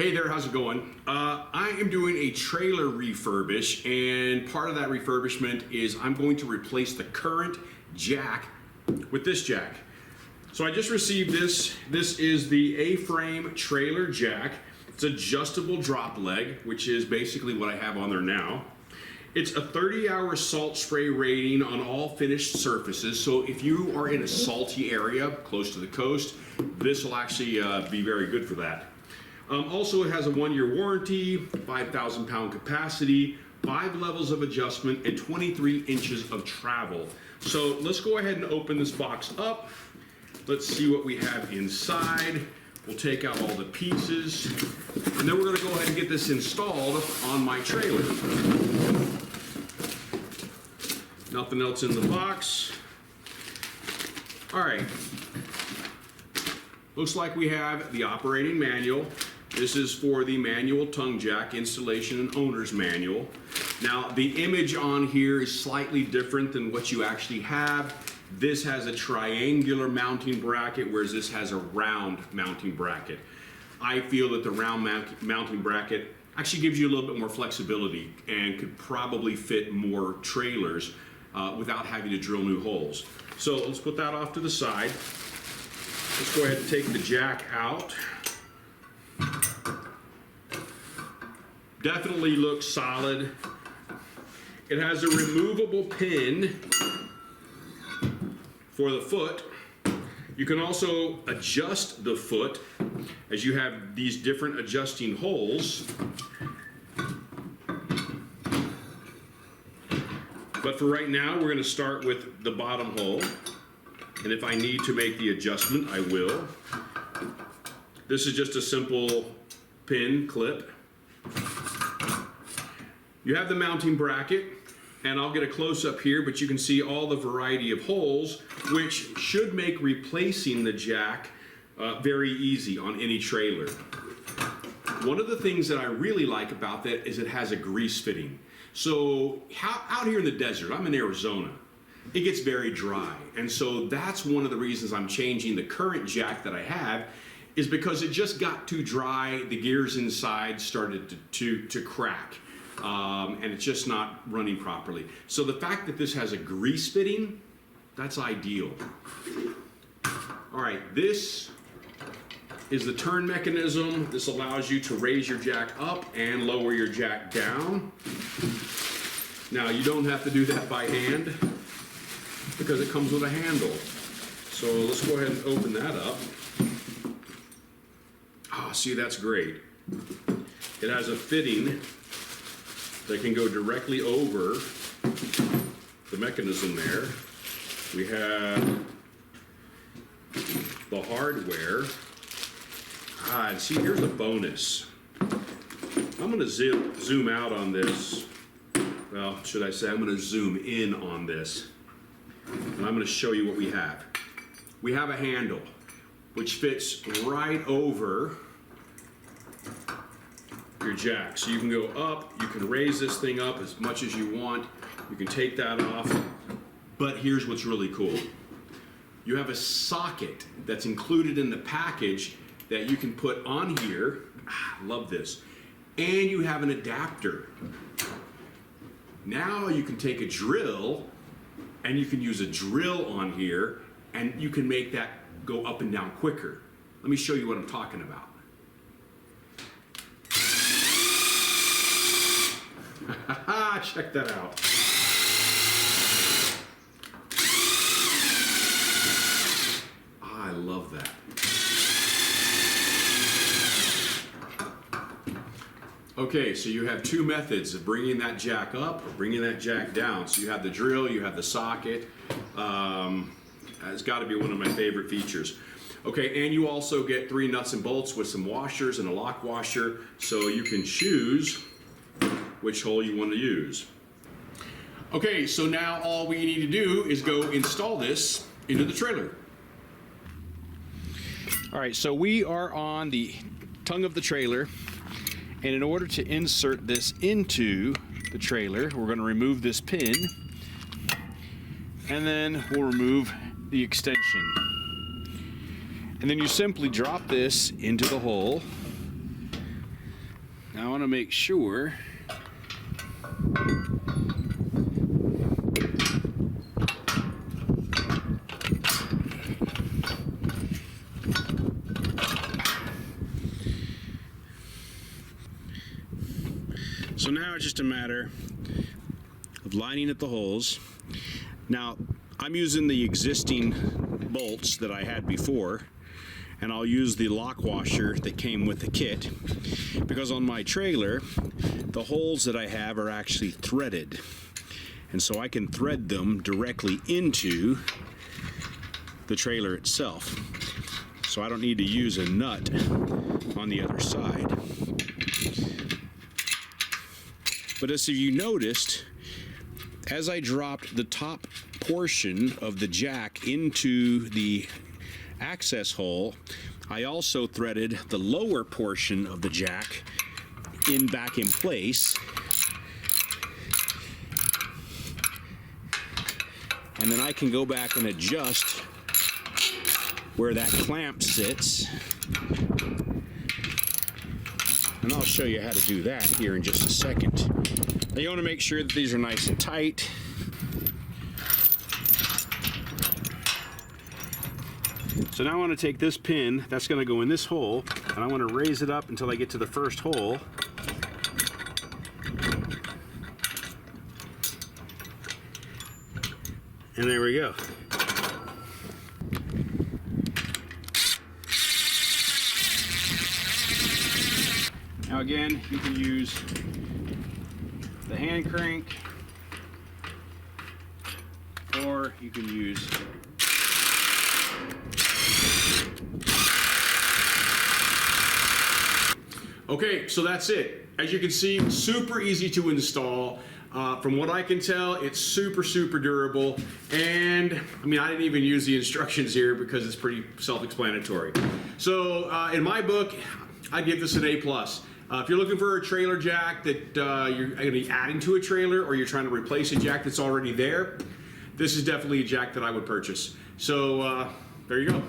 Hey there, how's it going? I am doing a trailer refurbish, and part of that refurbishment is I'm going to replace the current jack with this jack. So I just received this. This is the A-frame trailer jack. It's adjustable drop leg, which is basically what I have on there now. It's a 30-hour salt spray rating on all finished surfaces. So if you are in a salty area close to the coast, this will actually be very good for that. Also, it has a 1-year warranty, 5,000 pound capacity, 5 levels of adjustment, and 23 inches of travel. So let's go ahead and open this box up. Let's see what we have inside. We'll take out all the pieces, and then we're going to go ahead and get this installed on my trailer. Nothing else in the box. All right. Looks like we have the operating manual. This is for the manual tongue jack installation and owner's manual. Now, the image on here is slightly different than what you actually have. This has a triangular mounting bracket, whereas this has a round mounting bracket. I feel that the round mounting bracket actually gives you a little bit more flexibility and could probably fit more trailers without having to drill new holes. So let's put that off to the side. Let's go ahead and take the jack out. Definitely looks solid. It has a removable pin for the foot. You can also adjust the foot as you have these different adjusting holes. But for right now, we're going to start with the bottom hole. And if I need to make the adjustment, I will. This is just a simple pin clip. You have the mounting bracket, and I'll get a close-up here, but you can see all the variety of holes, which should make replacing the jack very easy on any trailer. One of the things that I really like about that is it has a grease fitting. So out here in the desert, I'm in Arizona, it gets very dry, and so that's one of the reasons I'm changing the current jack that I have, is because it just got too dry, the gears inside started to crack. And it's just not running properly. So the fact that this has a grease fitting, that's ideal. All right, this is the turn mechanism. This allows you to raise your jack up and lower your jack down. Now, you don't have to do that by hand because it comes with a handle. So let's go ahead and open that up. Ah, see, that's great. It has a fitting that can go directly over the mechanism there. We have the hardware. And see, here's a bonus. I'm gonna zoom out on this. Well, should I say, I'm gonna zoom in on this. And I'm gonna show you what we have. We have a handle, which fits right over your jack. So you can go up, you can raise this thing up as much as you want, you can take that off, but here's what's really cool. You have a socket that's included in the package that you can put on here. I love this. And you have an adapter. Now you can take a drill and you can use a drill on here and you can make that go up and down quicker. Let me show you what I'm talking about. Check that out. I love that. Okay, so you have two methods of bringing that jack up or bringing that jack down. So you have the drill, you have the socket. It's got to be one of my favorite features. Okay, and you also get 3 nuts and bolts with some washers and a lock washer, so you can choose which hole you want to use. Okay, so now all we need to do is go install this into the trailer. All right, so we are on the tongue of the trailer, and in order to insert this into the trailer, we're going to remove this pin, and then we'll remove the extension. And then you simply drop this into the hole, I want to make sure so now it's just a matter of lining up the holes. Now I'm using the existing bolts that I had before, and I'll use the lock washer that came with the kit, because on my trailer the holes that I have are actually threaded, and so I can thread them directly into the trailer itself, so I don't need to use a nut on the other side. But as you noticed, as I dropped the top portion of the jack into the access hole, I also threaded the lower portion of the jack back in place, and then I can go back and adjust where that clamp sits, and I'll show you how to do that here in just a second. Now you want to make sure that these are nice and tight. So now I want to take this pin that's going to go in this hole, and I want to raise it up until I get to the first hole. And there we go. Now again, you can use the hand crank, or you can use Okay, so that's it. As you can see, super easy to install. From what I can tell, it's super durable. And I mean, I didn't even use the instructions here because it's pretty self-explanatory. So in my book, I give this an A+. If you're looking for a trailer jack that you're going to be adding to a trailer, or you're trying to replace a jack that's already there, this is definitely a jack that I would purchase. So there you go.